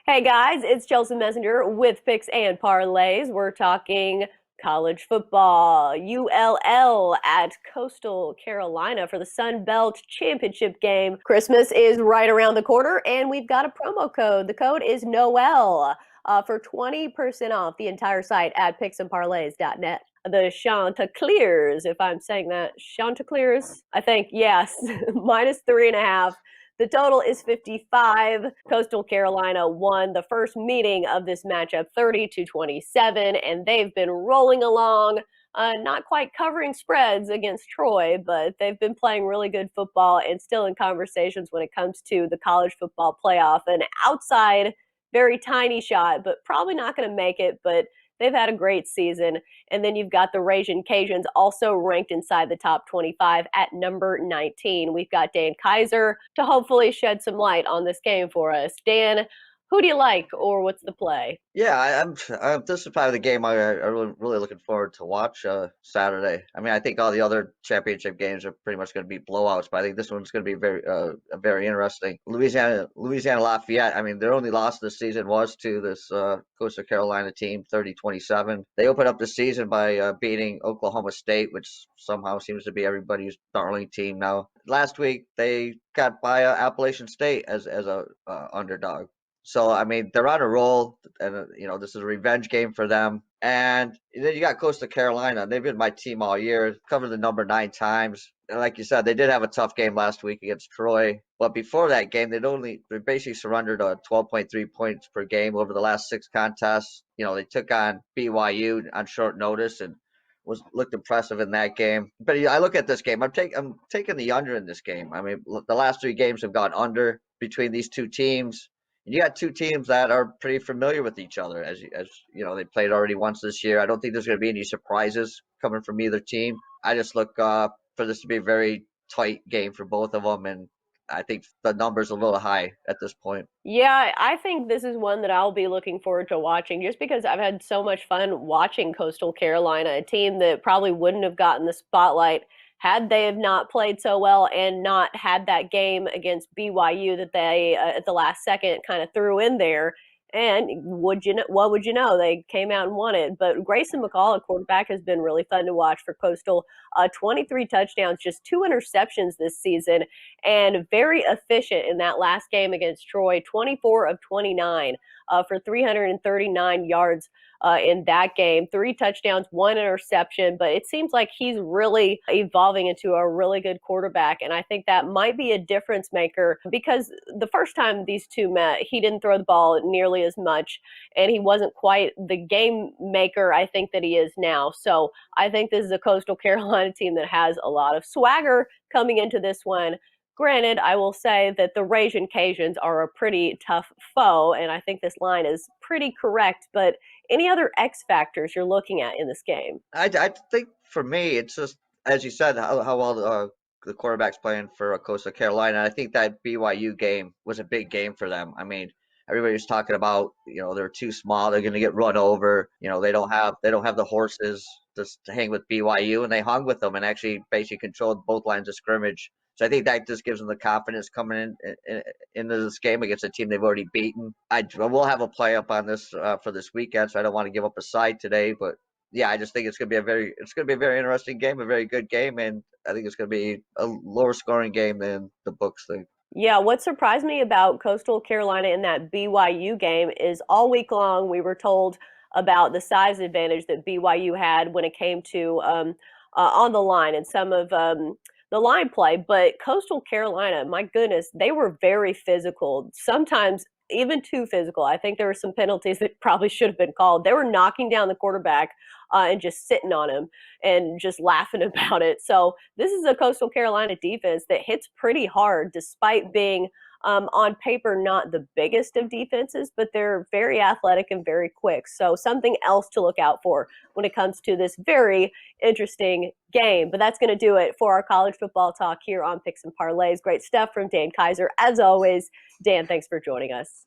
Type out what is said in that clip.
Hey guys, it's Chelsa Messenger with Picks and Parlays. We're talking college football. ULL at Coastal Carolina for the Sun Belt Championship game. Christmas is right around the corner, and we've got a promo code. The code is Noel for 20% off the entire site at picksandparlays.net. The Chanticleers, if I'm saying that, Chanticleers, I think, yes, minus 3.5. The total is 55. Coastal Carolina won the first meeting of this matchup 30-27, and they've been rolling along, not quite covering spreads against Troy, but they've been playing really good football and still in conversations when it comes to the college football playoff. An outside, very tiny shot, but probably not going to make it, but they've had a great season. And then you've got the Ragin Cajuns also ranked inside the top 25 at number 19. We've got Dan Kaiser to hopefully shed some light on this game for us. Dan, who do you like, or what's the play? Yeah, I'm this is probably the game I'm really looking forward to watch Saturday. I mean, I think all the other championship games are pretty much going to be blowouts, but I think this one's going to be very interesting. Louisiana Lafayette. I mean, their only loss this season was to this Coastal Carolina team, 30-27. They opened up the season by beating Oklahoma State, which somehow seems to be everybody's darling team now. Last week they got by Appalachian State as a underdog. So I mean, they're on a roll, and this is a revenge game for them. And then you got Coastal Carolina. They've been my team all year, covered the number 9 times. And like you said, they did have a tough game last week against Troy. But before that game, they basically surrendered 12.3 points per game over the last 6 contests. They took on BYU on short notice and looked impressive in that game. But I look at this game. I'm taking the under in this game. I mean, the last 3 games have gone under between these two teams. You got two teams that are pretty familiar with each other, as you know, they played already once this year. I don't think there's going to be any surprises coming from either team. I just look for this to be a very tight game for both of them, and I think the number's a little high at this point. Yeah, I think this is one that I'll be looking forward to watching just because I've had so much fun watching Coastal Carolina, a team that probably wouldn't have gotten the spotlight had they have not played so well and not had that game against BYU that they at the last second kind of threw in there. And what would you know? They came out and won it. But Grayson McCall, a quarterback, has been really fun to watch for Coastal. 23 touchdowns, just 2 interceptions this season, and very efficient in that last game against Troy. 24 of 29 for 339 yards in that game. 3 touchdowns, 1 interception, but it seems like he's really evolving into a really good quarterback. And I think that might be a difference maker because the first time these two met, he didn't throw the ball nearly as much and he wasn't quite the game maker I think that he is now. So I think this is a Coastal Carolina team that has a lot of swagger coming into this one. Granted, I will say that the Ragin Cajuns are a pretty tough foe, and I think this line is pretty correct. But any other X factors you're looking at in this game? I think for me, it's just as you said how well the quarterback's playing for Coastal Carolina. I think that BYU game was a big game for them. I mean, everybody's talking about they're too small, they're going to get run over. They don't have the horses to hang with BYU, and they hung with them and actually basically controlled both lines of scrimmage. So I think that just gives them the confidence coming into this game against a team they've already beaten. I will have a play up on this for this weekend, so I don't want to give up a side today, but yeah, I just think it's gonna be a very interesting game, a very good game, and I think it's gonna be a lower scoring game than the books think. Yeah, what surprised me about Coastal Carolina in that BYU game is all week long we were told about the size advantage that BYU had when it came to on the line and some of the line play. But Coastal Carolina, my goodness, they were very physical, sometimes even too physical. I think there were some penalties that probably should have been called. They were knocking down the quarterback and just sitting on him and just laughing about it. So this is a Coastal Carolina defense that hits pretty hard despite being on paper not the biggest of defenses, but they're very athletic and very quick. So something else to look out for when it comes to this very interesting game. But that's going to do it for our college football talk here on Picks and Parlays. Great stuff from Dan Kaiser. As always, Dan, thanks for joining us.